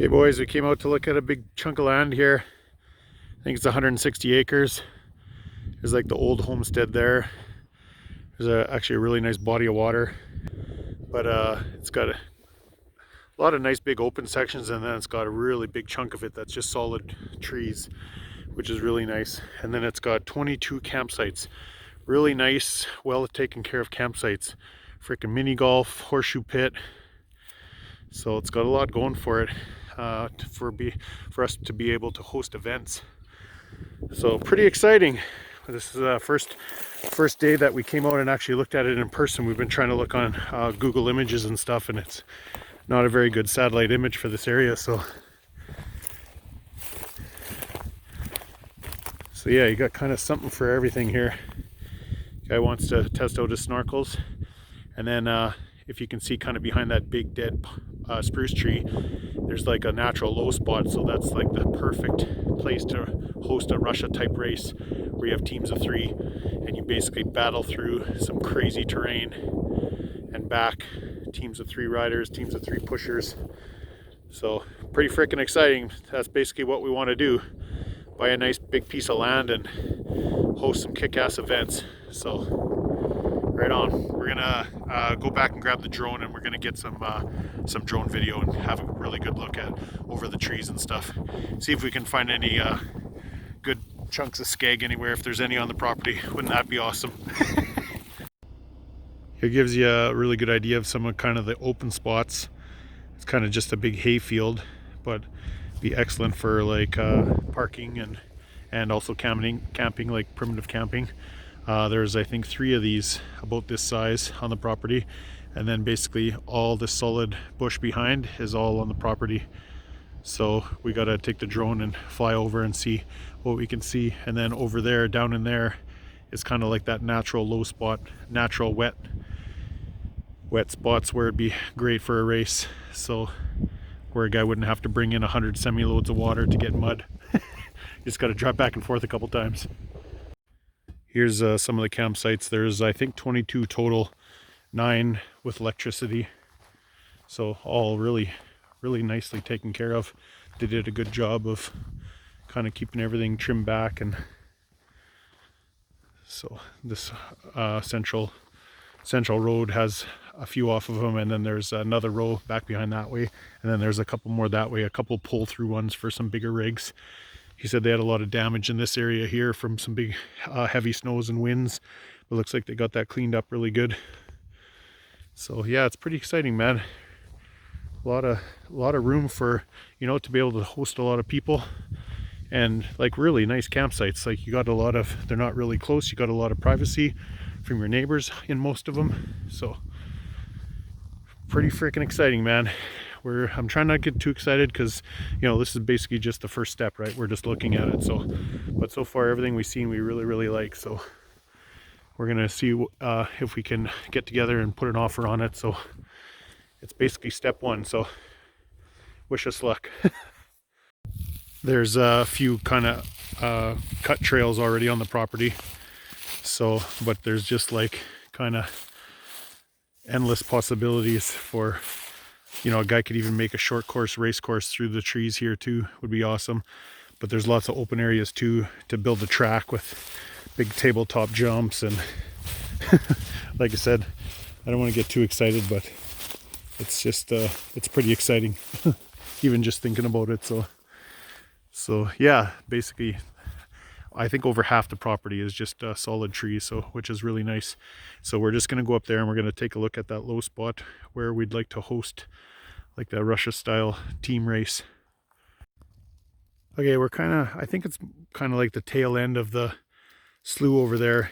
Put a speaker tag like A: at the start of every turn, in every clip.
A: Okay boys, we came out to look at a big chunk of land here. I think it's 160 acres. There's like the old homestead there. There's actually a really nice body of water. But it's got a lot of nice big open sections, and then it's got a really big chunk of it that's just solid trees, which is really nice. And then it's got 22 campsites. Really nice, well taken care of campsites. Freaking mini golf, horseshoe pit. So it's got a lot going for it. For us to be able to host events, so pretty exciting. This is the first day that we came out and actually looked at it in person. We've been trying to look on Google Images and stuff, and it's not a very good satellite image for this area. So yeah, you got kind of something for everything here. Guy wants to test out his snorkels, and then if you can see kind of behind that big dead spruce tree, there's like a natural low spot, so that's like the perfect place to host a Russia type race where you have teams of 3 and you basically battle through some crazy terrain and back, teams of 3 riders, teams of 3 pushers. So pretty freaking exciting. That's basically what we want to do, buy a nice big piece of land and host some kick-ass events. So right on. We're gonna go back and grab the drone, and we're gonna get some drone video and have a really good look at over the trees and stuff. See if we can find any good chunks of skeg anywhere, if there's any on the property. Wouldn't that be awesome? It gives you a really good idea of some of kind of the open spots. It's kind of just a big hay field, but be excellent for like parking and also camping, like primitive camping. There's I think 3 of these about this size on the property, and then basically all the solid bush behind is all on the property. So we got to take the drone and fly over and see what we can see. And then over there, down in there, is kind of like that natural low spot, natural wet spots where it'd be great for a race. So where a guy wouldn't have to bring in 100 semi-loads of water to get mud. Just got to drive back and forth a couple times. Here's some of the campsites. There's I think 22 total, 9 with electricity. So all really nicely taken care of. They did a good job of kind of keeping everything trimmed back. And so this central road has a few off of them, and then there's another row back behind that way, and then there's a couple more that way, a couple pull through ones for some bigger rigs. He said they had a lot of damage in this area here from some big heavy snows and winds. It looks like they got that cleaned up really good. So yeah, it's pretty exciting, man. A lot of room for, you know, to be able to host a lot of people, and like really nice campsites. Like you got a lot of, they're not really close. You got a lot of privacy from your neighbors in most of them. So pretty freaking exciting, man. I'm trying not to get too excited because, you know, this is basically just the first step, right? We're just looking at it. So, but so far everything we've seen we really like. So we're gonna see if we can get together and put an offer on it. So it's basically step 1. So wish us luck. There's a few kind of cut trails already on the property. So, but there's just like kind of endless possibilities for, you know, a guy could even make a short course race course through the trees here too. Would be awesome. But there's lots of open areas too to build a track with big tabletop jumps, and like I said, I don't want to get too excited, but it's just it's pretty exciting even just thinking about it. So yeah, basically I think over half the property is just solid trees, so which is really nice. So we're just going to go up there and we're going to take a look at that low spot where we'd like to host like the Russia style team race. Okay, I think it's kind of like the tail end of the slough over there.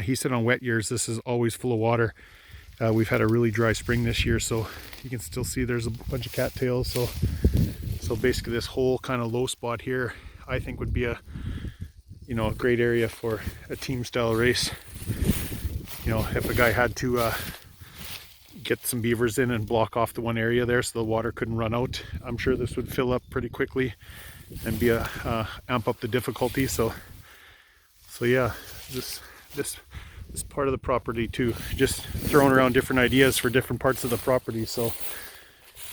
A: He said on wet years this is always full of water. We've had a really dry spring this year, so you can still see there's a bunch of cattails. So basically this whole kind of low spot here I think would be a great area for a team style race. You know, if a guy had to get some beavers in and block off the one area there so the water couldn't run out, I'm sure this would fill up pretty quickly and be amp up the difficulty. So yeah, this part of the property too, just throwing around different ideas for different parts of the property. So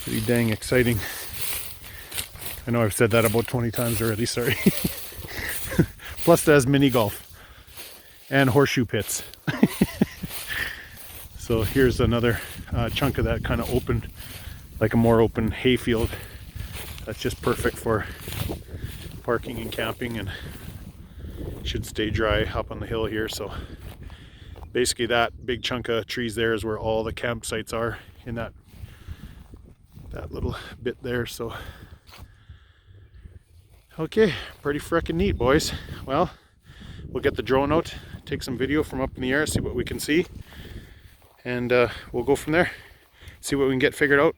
A: pretty dang exciting. I know I've said that about 20 times already, sorry. Plus it has mini golf and horseshoe pits. So here's another chunk of that kind of open, like a more open hayfield. That's just perfect for parking and camping, and should stay dry up on the hill here. So basically that big chunk of trees there is where all the campsites are in that little bit there. So okay, pretty frickin' neat, boys. Well, we'll get the drone out, take some video from up in the air, see what we can see, and we'll go from there, see what we can get figured out.